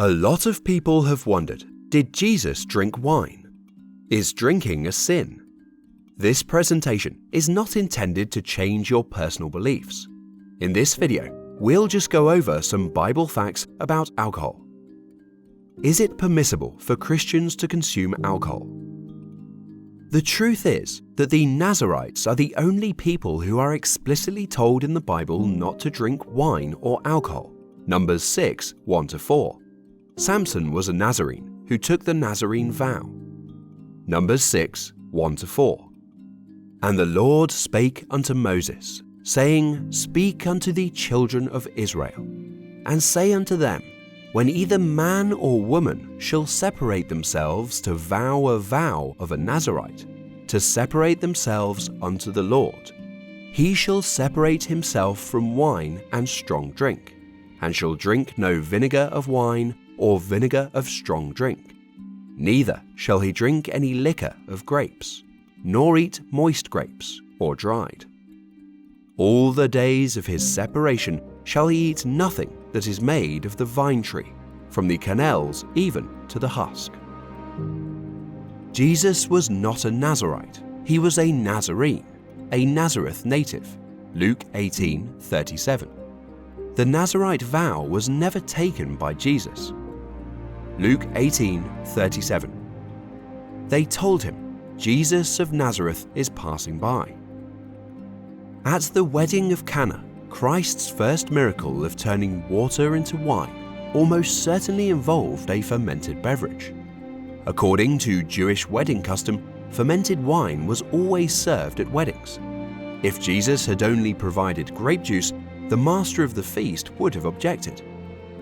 A lot of people have wondered, did Jesus drink wine? Is drinking a sin? This presentation is not intended to change your personal beliefs. In this video, we'll just go over some Bible facts about alcohol. Is it permissible for Christians to consume alcohol? The truth is that the Nazarites are the only people who are explicitly told in the Bible not to drink wine or alcohol. Numbers 6, 1-4. Samson was a Nazarene who took the Nazarene vow. Numbers 6, 1-4. And the Lord spake unto Moses, saying, Speak unto the children of Israel, and say unto them, When either man or woman shall separate themselves to vow a vow of a Nazarite, to separate themselves unto the Lord, he shall separate himself from wine and strong drink, and shall drink no vinegar of wine or vinegar of strong drink. Neither shall he drink any liquor of grapes, nor eat moist grapes or dried. All the days of his separation shall he eat nothing that is made of the vine tree, from the kernels even to the husk. Jesus was not a Nazarite, he was a Nazarene, a Nazareth native. Luke 18:37. The Nazarite vow was never taken by Jesus. Luke 18:37. They told him, Jesus of Nazareth is passing by. At the wedding of Cana, Christ's first miracle of turning water into wine almost certainly involved a fermented beverage. According to Jewish wedding custom, fermented wine was always served at weddings. If Jesus had only provided grape juice, the master of the feast would have objected.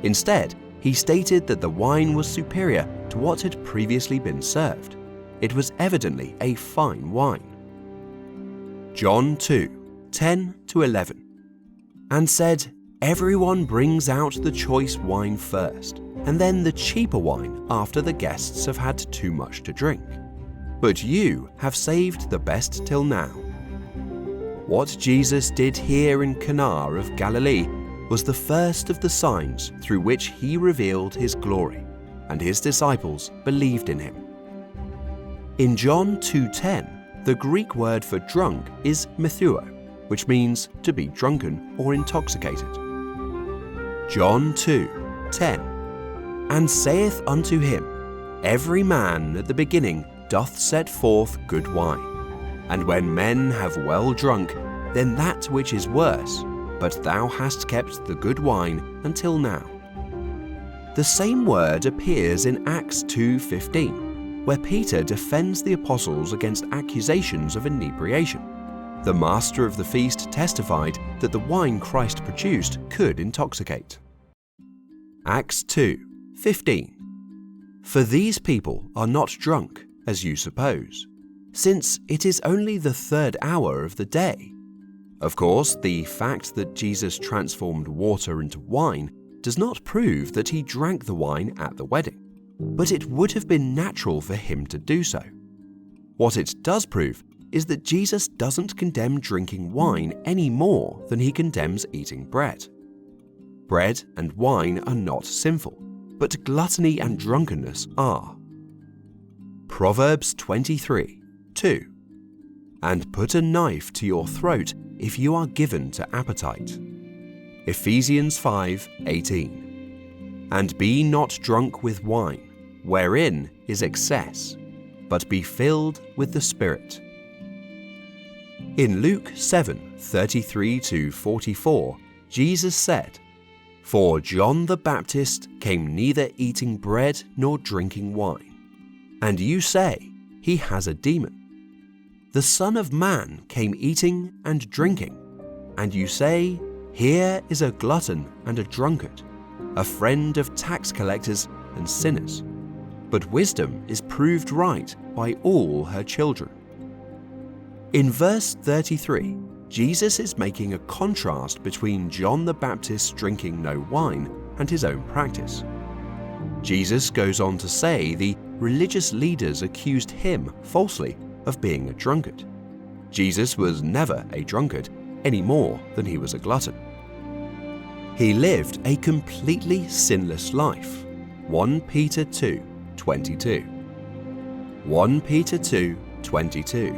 Instead, he stated that the wine was superior to what had previously been served. It was evidently a fine wine. John 2:10-11. And said, Everyone brings out the choice wine first, and then the cheaper wine after the guests have had too much to drink. But you have saved the best till now. What Jesus did here in Cana of Galilee was the first of the signs through which he revealed his glory, and his disciples believed in him. In John 2:10, the Greek word for drunk is methuo, which means to be drunken or intoxicated. John 2:10. And saith unto him, Every man at the beginning doth set forth good wine, and when men have well drunk, then that which is worse, but thou hast kept the good wine until now. The same word appears in Acts 2:15, where Peter defends the apostles against accusations of inebriation. The master of the feast testified that the wine Christ produced could intoxicate. Acts 2:15. For these people are not drunk, as you suppose, since it is only the third hour of the day. Of course, the fact that Jesus transformed water into wine does not prove that he drank the wine at the wedding, but it would have been natural for him to do so. What it does prove is that Jesus doesn't condemn drinking wine any more than he condemns eating bread. Bread and wine are not sinful, but gluttony and drunkenness are. Proverbs 23:2. And put a knife to your throat if you are given to appetite. Ephesians 5:18. And be not drunk with wine, wherein is excess, but be filled with the Spirit. In Luke 7:33-44, Jesus said, For John the Baptist came neither eating bread nor drinking wine, and you say, He has a demon. The Son of Man came eating and drinking, and you say, Here is a glutton and a drunkard, a friend of tax collectors and sinners. But wisdom is proved right by all her children. In verse 33, Jesus is making a contrast between John the Baptist drinking no wine and his own practice. Jesus goes on to say the religious leaders accused him falsely of being a drunkard. Jesus was never a drunkard any more than he was a glutton. He lived a completely sinless life. 1 Peter 2:22. 1 Peter 2:22.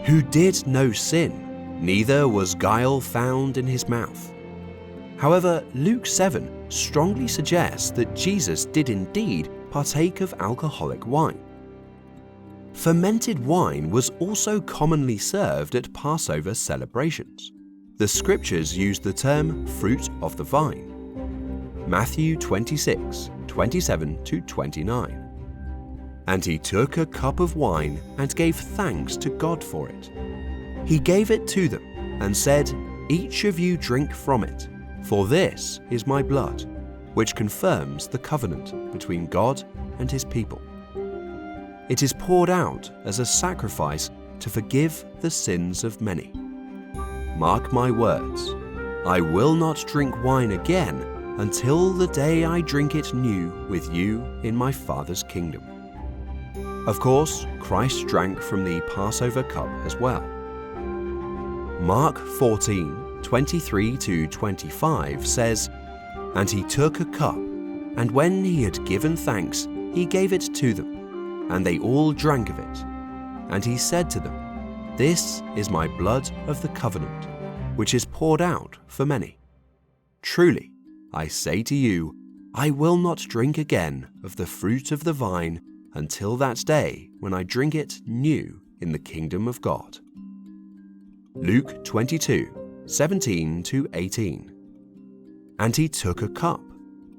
Who did no sin, neither was guile found in his mouth. However, Luke 7 strongly suggests that Jesus did indeed partake of alcoholic wine. Fermented wine was also commonly served at Passover celebrations. The scriptures use the term fruit of the vine. Matthew 26:27-29. And he took a cup of wine and gave thanks to God for it. He gave it to them and said, "Each of you drink from it, for this is my blood, which confirms the covenant between God and his people. It is poured out as a sacrifice to forgive the sins of many. Mark my words, I will not drink wine again until the day I drink it new with you in my Father's kingdom." Of course, Christ drank from the Passover cup as well. Mark 14:23-25 says, "And he took a cup, and when he had given thanks, he gave it to them, and they all drank of it. And he said to them, 'This is my blood of the covenant, which is poured out for many. Truly, I say to you, I will not drink again of the fruit of the vine until that day when I drink it new in the kingdom of God.'" Luke 22:17-18. "And he took a cup,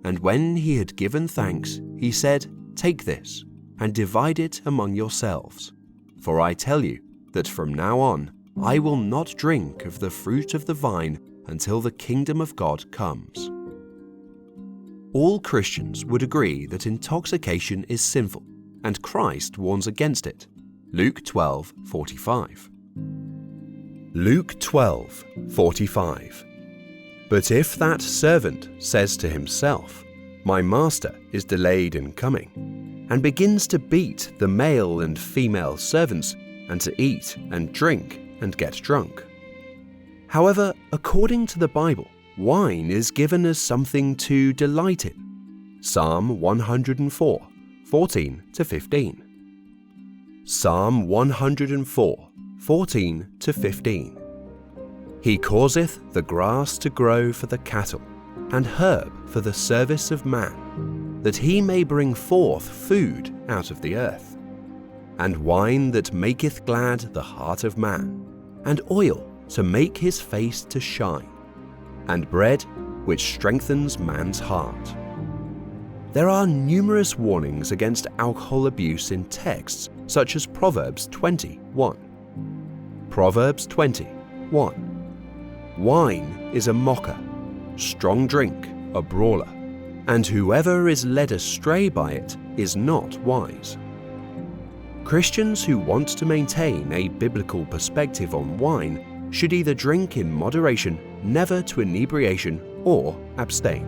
and when he had given thanks, he said, 'Take this, and divide it among yourselves. For I tell you that from now on I will not drink of the fruit of the vine until the kingdom of God comes.'" All Christians would agree that intoxication is sinful, and Christ warns against it. Luke 12:45. Luke 12:45. "But if that servant says to himself, 'My master is delayed in coming,' and begins to beat the male and female servants, and to eat and drink and get drunk." However, according to the Bible, wine is given as something to delight in. Psalm 104:14-15. Psalm 104:14-15. "He causeth the grass to grow for the cattle, and herb for the service of man, that he may bring forth food out of the earth, and wine that maketh glad the heart of man, and oil to make his face to shine, and bread which strengthens man's heart." There are numerous warnings against alcohol abuse in texts such as Proverbs 20:1. Proverbs 20:1. "Wine is a mocker, strong drink a brawler, and whoever is led astray by it is not wise." Christians who want to maintain a biblical perspective on wine should either drink in moderation, never to inebriation, or abstain.